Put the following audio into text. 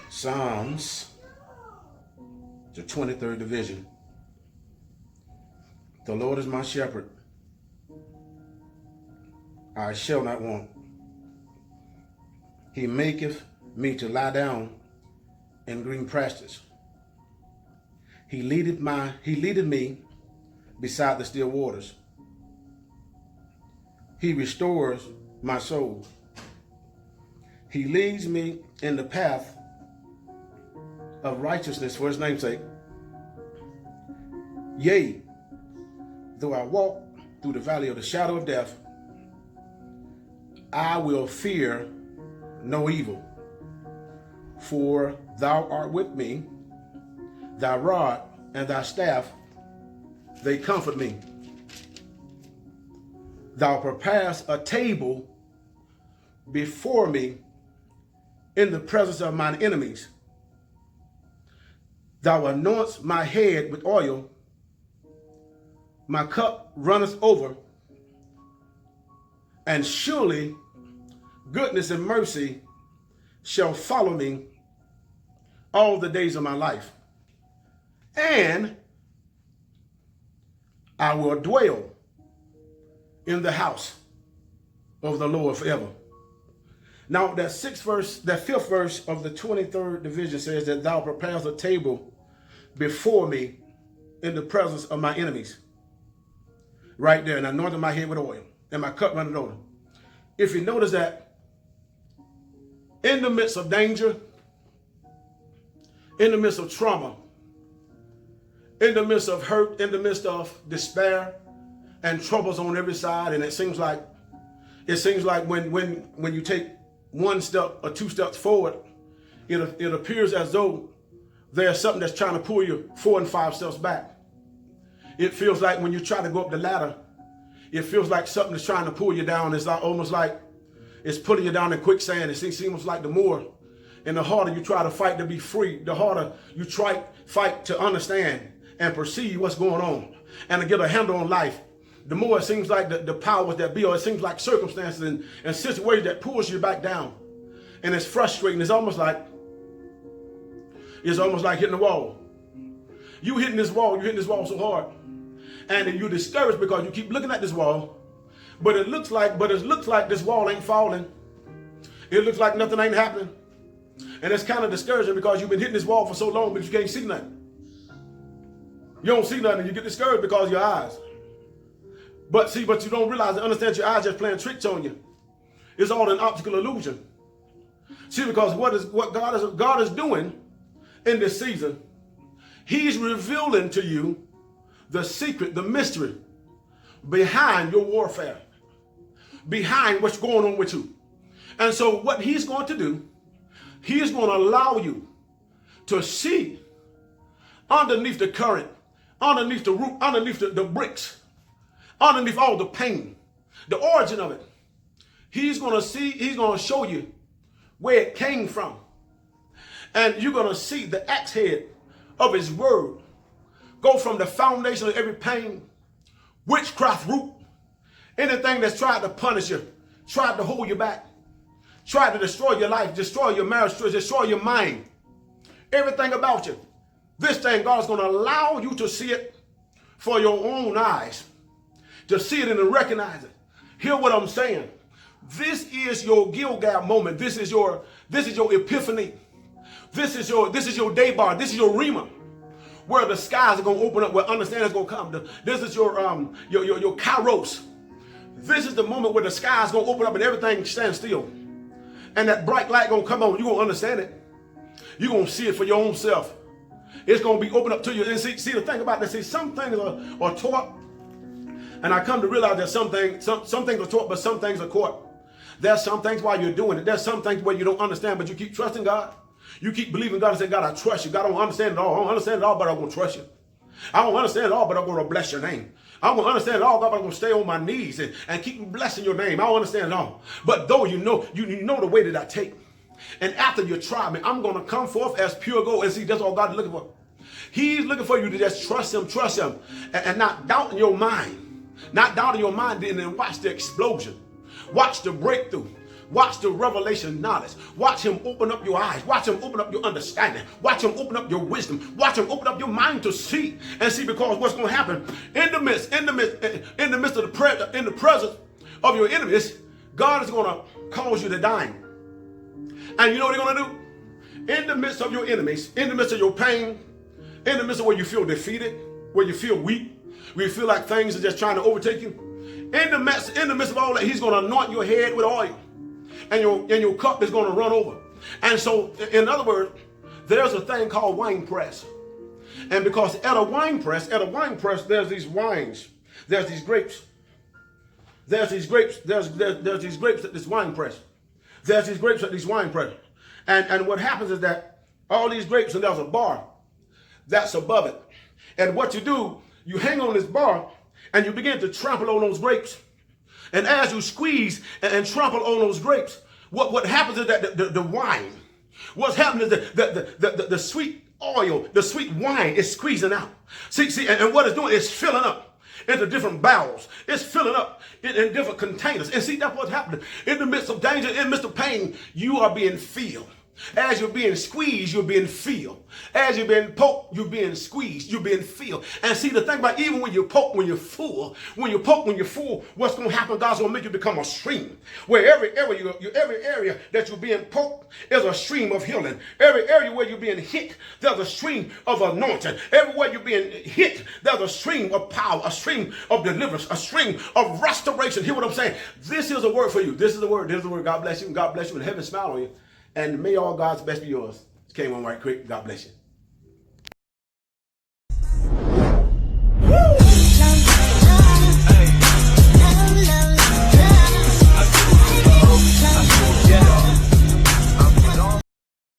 Psalms, the 23rd division. The Lord is my shepherd. I shall not want. He maketh me to lie down in green pastures. He leadeth me beside the still waters. He restores my soul. He leads me in the path of righteousness for his name's sake. Yea, though I walk through the valley of the shadow of death, I will fear no evil, for thou art with me. Thy rod and thy staff, they comfort me. Thou preparest a table before me in the presence of mine enemies. Thou anointest my head with oil. My cup runneth over. And surely goodness and mercy shall follow me all the days of my life. And I will dwell in the house of the Lord forever. Now that fifth verse of the 23rd division says that thou preparest a table before me in the presence of my enemies. Right there, and anointed my head with oil, and my cup runneth over. If you notice that in the midst of danger, in the midst of trauma, in the midst of hurt, in the midst of despair and troubles on every side, and it seems like when you take one step or two steps forward, it appears as though there's something that's trying to pull you 4 and 5 steps back. It feels like when you try to go up the ladder, it feels like something is trying to pull you down. It's like almost like it's pulling you down in quicksand. It seems like the more and the harder you try to fight to be free, the harder you fight to understand and perceive what's going on and to get a handle on life. The more it seems like the powers that be, or it seems like circumstances and situations that pulls you back down. And it's frustrating. It's almost like hitting the wall. You're hitting this wall so hard. And you're discouraged because you keep looking at this wall, but it looks like this wall ain't falling. It looks like nothing ain't happening. And it's kind of discouraging because you've been hitting this wall for so long, but you can't see nothing. You don't see nothing. You get discouraged because of your eyes. But you don't realize and understand your eyes just playing tricks on you. It's all an optical illusion. See, because what God is doing in this season, he's revealing to you the secret, the mystery behind your warfare, behind what's going on with you. And so what he's going to do, he is going to allow you to see underneath the current, underneath the root, underneath the bricks, underneath all the pain, the origin of it. He's going to show you where it came from. And you're going to see the axe head of his word go from the foundation of every pain, witchcraft root, anything that's tried to punish you, tried to hold you back, tried to destroy your life, destroy your marriage, destroy your mind, everything about you. This thing, God's going to allow you to see it for your own eyes, to see it and to recognize it. Hear what I'm saying. This is your Gilgal moment. This is your epiphany. This is your day bar. This is your Rhema, where the skies are going to open up, where understanding is going to come. This is your Kairos. This is the moment where the sky is going to open up and everything stands still. And that bright light going to come on. You're going to understand it. You're going to see it for your own self. It's going to be opened up to you. And see the thing about this, see, some things are taught. And I come to realize that some things are taught, but some things are caught. There's some things while you're doing it. There's some things where you don't understand, but you keep trusting God. You keep believing God and say, God, I trust you. God, I don't understand it all. I don't understand it all, but I'm going to trust you. I don't understand it all, but I'm going to bless your name. I don't understand it all, God, but I'm going to stay on my knees and keep blessing your name. I don't understand it all. But though you know the way that I take. And after you try me, I'm going to come forth as pure gold. And see, that's all God is looking for. He's looking for you to just trust him, and not doubt in your mind. Not doubt in your mind, and then watch the explosion. Watch the breakthrough. Watch the revelation knowledge. Watch him open up your eyes. Watch him open up your understanding. Watch him open up your wisdom. Watch him open up your mind to see and see, because what's going to happen in the midst of in the presence of your enemies, God is going to cause you to die. And you know what he's going to do? In the midst of your enemies, in the midst of your pain, in the midst of where you feel defeated, where you feel weak, where you feel like things are just trying to overtake you, in the midst of all that, he's going to anoint your head with oil. And your cup is going to run over. And so, in other words, there's a thing called wine press. And because at a wine press, there's these wines. There's these grapes. There's these grapes at this wine press. There's these grapes at this wine press. And what happens is that all these grapes, and there's a bar that's above it. And what you do, you hang on this bar and you begin to trample on those grapes. And as you squeeze and trample on those grapes, what happens is that the wine, what's happening is that the sweet oil, the sweet wine is squeezing out. See, and what it's doing is filling up into different barrels. It's filling up in different containers. And see, that's what's happening. In the midst of danger, in the midst of pain, you are being filled. As you're being squeezed, you're being filled. As you're being poked, you're being squeezed, you're being filled. And see, the thing about even when you're poked, when you're full, what's going to happen? God's going to make you become a stream. Where every area that you're being poked is a stream of healing. Every area where you're being hit, there's a stream of anointing. Everywhere you're being hit, there's a stream of power, a stream of deliverance, a stream of restoration. Hear what I'm saying? This is a word for you. This is the word. This is the word. God bless you. And God bless you. And heaven smile on you. And may all God's best be yours. Came on right quick. God bless you.